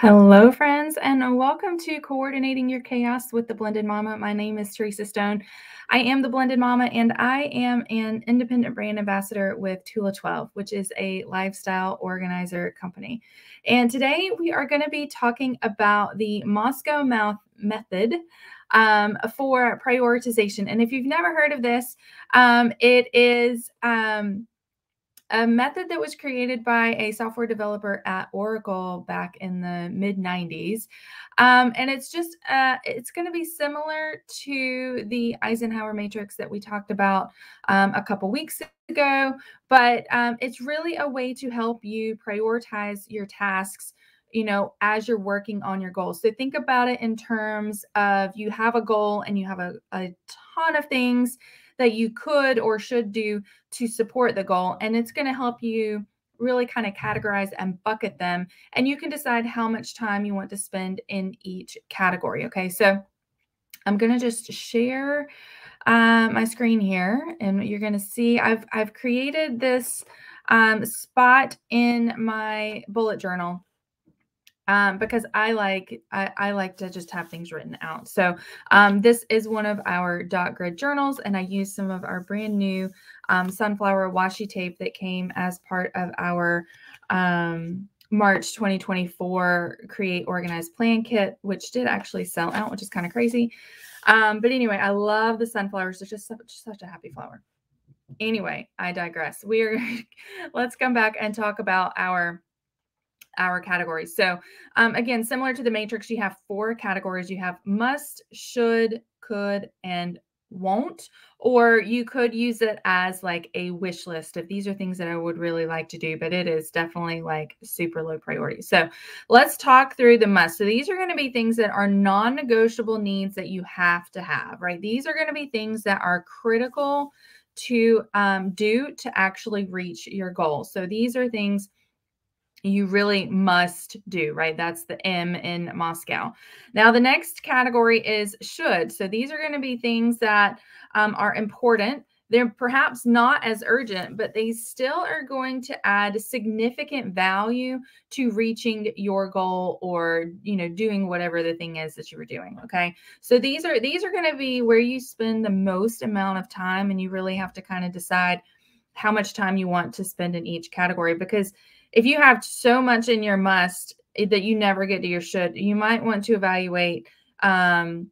Hello, friends, and welcome to Coordinating Your Chaos with the Blended Mama. My name is Teresa Stone. I am the Blended Mama, and I am an independent brand ambassador with Tula 12, which is a lifestyle organizer company. And today we are going to be talking about the MoSCow method for prioritization. And if you've never heard of this, it is a method that was created by a software developer at Oracle back in the mid 90s. And it's going to be similar to the Eisenhower matrix that we talked about a couple weeks ago, but it's really a way to help you prioritize your tasks, as you're working on your goals. So think about it in terms of you have a goal and you have a ton of things that you could or should do to support the goal. And it's going to help you really kind of categorize and bucket them. And you can decide how much time you want to spend in each category. Okay, so I'm going to just share my screen here, and you're going to see I've created this spot in my bullet journal because I like to just have things written out. So this is one of our dot grid journals, and I use some of our brand new sunflower washi tape that came as part of our March 2024 Create Organized Plan Kit, which did actually sell out, which is kind of crazy. But anyway, I love the sunflowers. They're just such a happy flower. Anyway, I digress. Let's come back and talk about our categories. So again, similar to the matrix, you have 4 categories. You have must, should, could, and won't, or you could use it as like a wish list if these are things that I would really like to do, but it is definitely like super low priority. So let's talk through the must. So these are going to be things that are non-negotiable needs that you have to have, right? These are going to be things that are critical to do to actually reach your goal. So these are things you really must do, right? That's the M in MoSCow. Now, the next category is should. So these are going to be things that are important. They're perhaps not as urgent, but they still are going to add significant value to reaching your goal or, doing whatever the thing is that you were doing. Okay. So these are going to be where you spend the most amount of time, and you really have to kind of decide how much time you want to spend in each category, because if you have so much in your must that you never get to your should, you might want to evaluate, or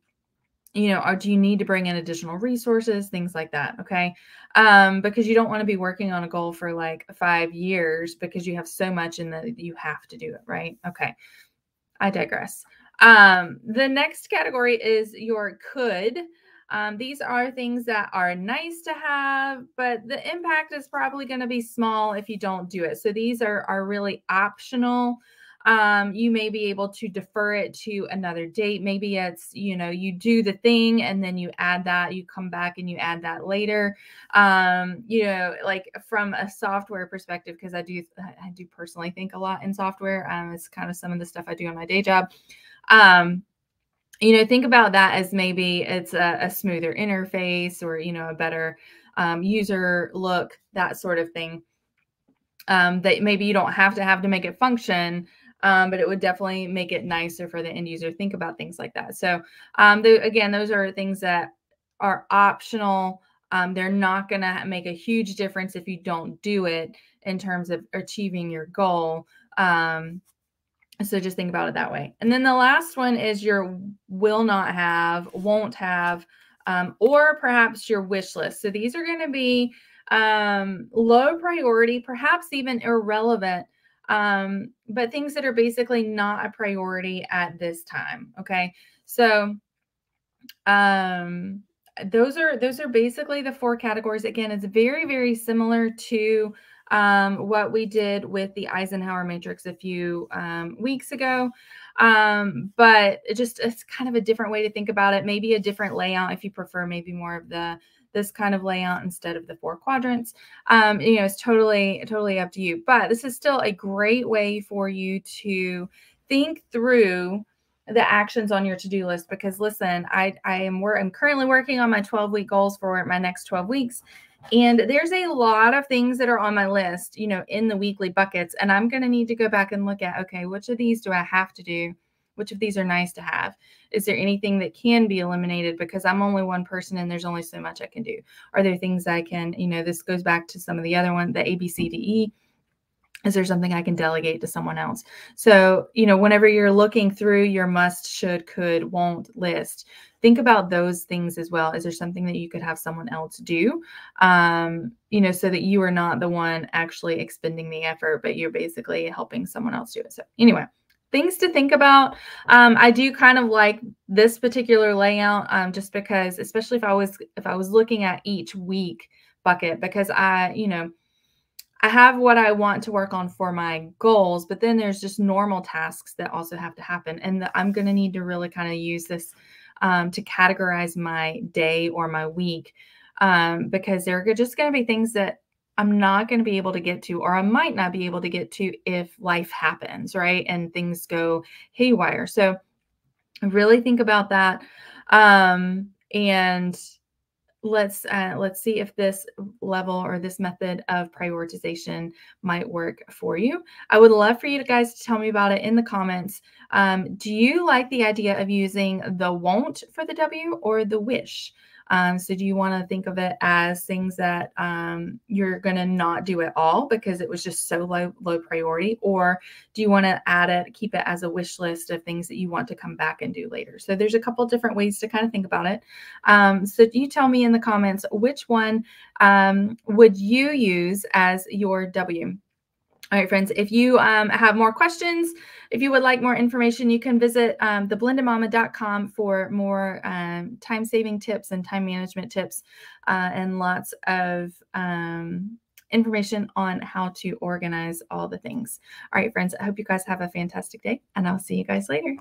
do you need to bring in additional resources, things like that. Okay. Because you don't want to be working on a goal for like 5 years because you have so much in that you have to do it. Right. Okay. I digress. The next category is your could. These are things that are nice to have, but the impact is probably going to be small if you don't do it. So these are really optional. You may be able to defer it to another date. Maybe it's, you do the thing and then you add that, you come back and you add that later. Like from a software perspective, because I do personally think a lot in software. It's kind of some of the stuff I do on my day job. Think about that as maybe it's a smoother interface or, a better user look, that sort of thing, that maybe you don't have to make it function, but it would definitely make it nicer for the end user. Think about things like that. So again, those are things that are optional. They're not going to make a huge difference if you don't do it in terms of achieving your goal. So just think about it that way. And then the last one is your will not have, won't have, or perhaps your wish list. So these are going to be low priority, perhaps even irrelevant, but things that are basically not a priority at this time. Okay. So those are basically the 4 categories. Again, it's very, very similar to what we did with the Eisenhower matrix a few weeks ago. But it's kind of a different way to think about it. Maybe a different layout if you prefer, maybe more of this kind of layout instead of the 4 quadrants. It's totally up to you. But this is still a great way for you to think through the actions on your to-do list, because listen, I'm currently working on my 12-week goals for my next 12 weeks. And there's a lot of things that are on my list, in the weekly buckets. And I'm going to need to go back and look at, okay, which of these do I have to do? Which of these are nice to have? Is there anything that can be eliminated because I'm only one person and there's only so much I can do? Are there things I can, this goes back to some of the other one, the A, B, C, D, E. Is there something I can delegate to someone else? So, whenever you're looking through your must, should, could, won't list, think about those things as well. Is there something that you could have someone else do, so that you are not the one actually expending the effort, but you're basically helping someone else do it. So anyway, things to think about. I do kind of like this particular layout, just because, especially if I was looking at each week bucket, because I have what I want to work on for my goals, but then there's just normal tasks that also have to happen. And I'm going to need to really kind of use this to categorize my day or my week, because there are just going to be things that I'm not going to be able to get to, or I might not be able to get to if life happens, right? And things go haywire. So really think about that. And let's see if this level or this method of prioritization might work for you. I would love for you guys to tell me about it in the comments. Do you like the idea of using the won't for the W or the wish? So do you want to think of it as things that you're going to not do at all because it was just so low priority? Or do you want to keep it as a wish list of things that you want to come back and do later? So there's a couple different ways to kind of think about it. So you tell me in the comments, which one would you use as your W? All right, friends, if you have more questions, if you would like more information, you can visit theblendedmama.com for more time-saving tips and time management tips, and lots of information on how to organize all the things. All right, friends, I hope you guys have a fantastic day, and I'll see you guys later.